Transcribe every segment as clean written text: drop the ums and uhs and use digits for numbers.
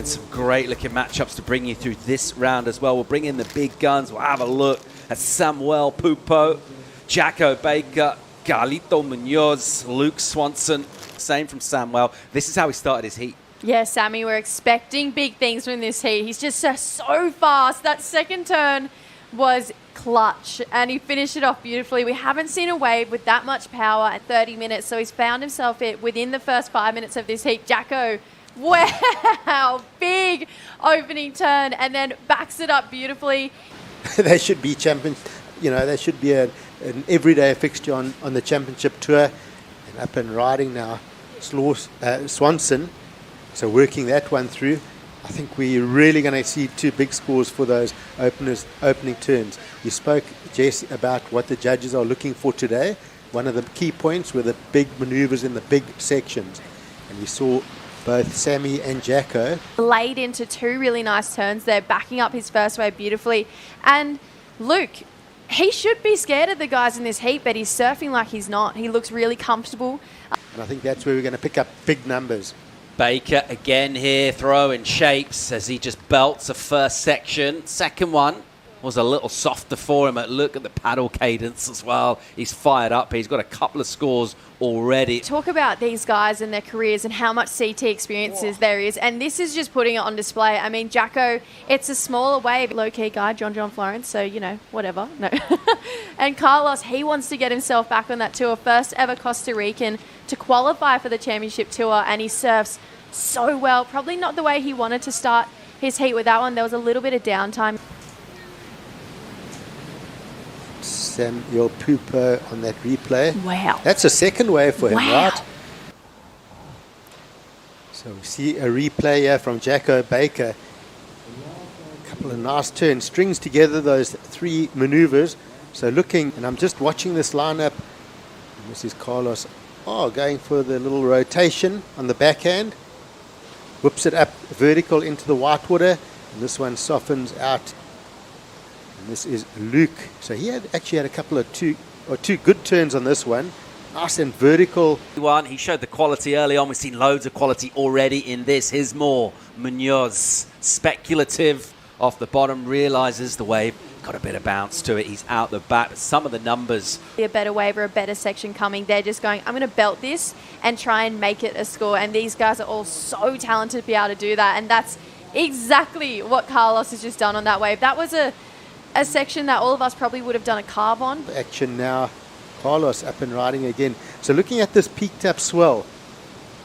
and some great looking matchups to bring you through this round as well. We'll bring in the big guns. We'll have a look at S.Pupo, J.Baker, Ballito Pro, L.Swanson, same from Samuel. This is how he started his heat. Yeah, Sammy, we're expecting big things from this heat. He's just so fast. That second turn was clutch, and he finished it off beautifully. We haven't seen a wave with that much power at 30 minutes, so he's found himself within the first 5 minutes of this heat. Jacko, wow, big opening turn, and then backs it up beautifully. They should be champions. You know, they should be an everyday fixture on the championship tour. And up and riding now, Swanson. So working that one through. I think we're really going to see two big scores for those opening turns. You spoke, Jess, about what the judges are looking for today. One of the key points were the big maneuvers in the big sections. And we saw both Sammy and Jacko Laid into two really nice turns there, backing up his first wave beautifully. And Luke, he should be scared of the guys in this heat, but he's surfing like he's not. He looks really comfortable. And I think that's where we're going to pick up big numbers. Baker again here, throwing shapes as he just belts a first section. Second one was a little softer for him. Look at the paddle cadence as well. He's fired up. He's got a couple of scores already. Talk about these guys and their careers and how much CT experiences there is. And this is just putting it on display. I mean, Jacko, it's a smaller wave. Low-key guy, John Florence, so, you know, whatever. No. And Carlos, he wants to get himself back on that tour. First ever Costa Rican to qualify for the championship tour, and he surfs so well. Probably not the way he wanted to start his heat with that one. There was a little bit of downtime. S.Pupo on that replay. Wow. That's a second wave for him, Wow. right? So we see a replay here from J.Baker. A couple of nice turns, strings together those three maneuvers. So looking, and I'm just watching this lineup. And this is Carlos. Oh, going for the little rotation on the backhand. Whips it up vertical into the whitewater. And this one softens out. And this is Luke. So he actually had a couple of two good turns on this one. Nice and vertical. He showed the quality early on. We've seen loads of quality already in this. Here's more. Munoz, speculative off the bottom, realizes the wave got a bit of bounce to it. He's out the back. But some of the numbers. A better wave or a better section coming. They're just going, I'm going to belt this and try and make it a score. And these guys are all so talented to be able to do that. And that's exactly what Carlos has just done on that wave. That was a section that all of us probably would have done a carve on. Action now. Carlos up and riding again. So looking at this peaked up swell,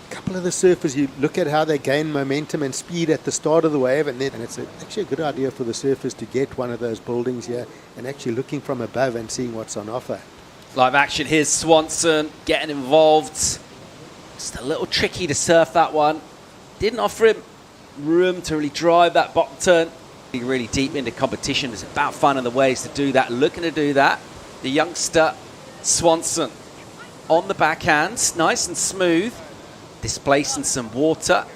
a couple of the surfers, you look at how they gain momentum and speed at the start of the wave, and it's actually a good idea for the surfers to get one of those buildings here and actually looking from above and seeing what's on offer. Live action. Here's Swanson getting involved. Just a little tricky to surf that one. Didn't offer him room to really drive that bottom turn. Really deep into competition. It's about finding the ways to do that. Looking to do that. The youngster Swanson on the backhand, nice and smooth, displacing some water.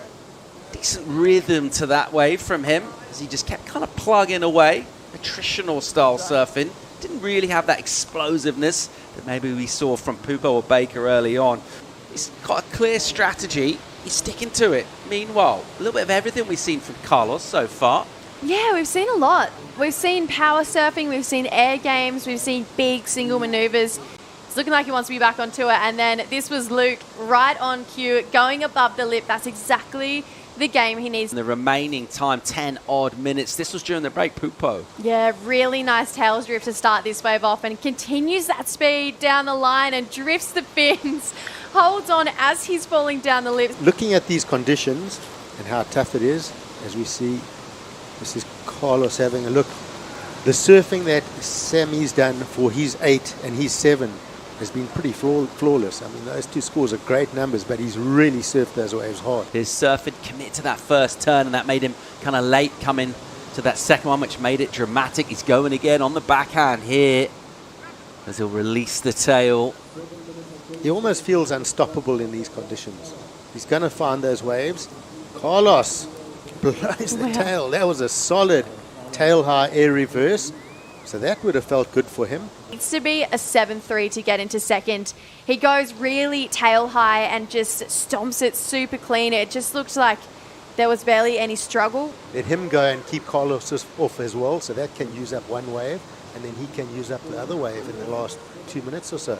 Decent rhythm to that wave from him as he just kept kind of plugging away. Attritional style surfing. Didn't really have that explosiveness that maybe we saw from Pupo or Baker early on. He's got a clear strategy. He's sticking to it. Meanwhile, a little bit of everything we've seen from Carlos so far. Yeah, we've seen a lot. We've seen power surfing, we've seen air games, we've seen big single maneuvers. It's looking like he wants to be back on tour. And then this was Luke right on cue, going above the lip. That's exactly the game he needs. In the remaining time, 10 odd minutes. This was during the break, Pupo. Yeah, really nice tails drift to start this wave off and continues that speed down the line and drifts the fins. Holds on as he's falling down the lip. Looking at these conditions and how tough it is, as we see, this is Carlos having a look. The surfing that Sammy's done for his 8 and his 7 has been pretty flawless. I mean, those two scores are great numbers, but he's really surfed those waves hard. His surfer commit to that first turn, and that made him kind of late coming to that second one, which made it dramatic. He's going again on the backhand here as he'll release the tail. He almost feels unstoppable in these conditions. He's going to find those waves. Carlos blows the tail. That was a solid tail high air reverse. So that would have felt good for him. Needs to be a 7-3 to get into second. He goes really tail high and just stomps it super clean. It just looks like There was barely any struggle. Let him go and keep Carlos off as well, so that can use up one wave, and then he can use up the other wave in the last 2 minutes or so.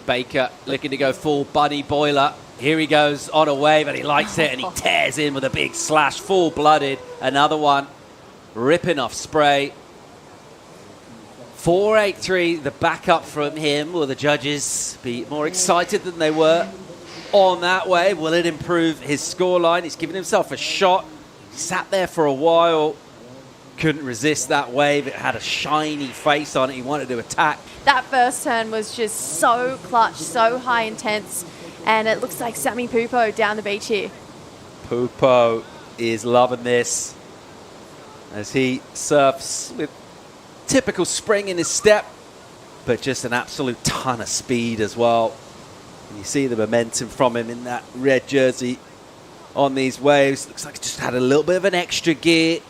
Baker looking to go full bunny boiler. Here he goes on a wave, and he likes it, and he tears in with a big slash, full-blooded. Another one, ripping off spray. 4.83, the backup from him. Will the judges be more excited than they were on that wave? Will it improve his scoreline? He's given himself a shot. He sat there for a while. Couldn't resist that wave. It had a shiny face on it. He wanted to attack. That first turn was just so clutch, so high intense. And it looks like C.Munoz down the beach here. Pupo is loving this as he surfs with typical spring in his step, but just an absolute ton of speed as well. And you see the momentum from him in that red jersey on these waves. Looks like he just had a little bit of an extra gear.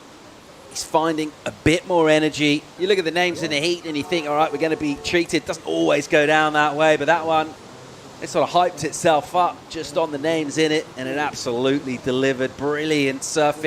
He's finding a bit more energy. You look at the names in the heat and you think, all right, we're going to be treated. Doesn't always go down that way, but that one, it sort of hyped itself up just on the names in it, and it absolutely delivered. Brilliant surfing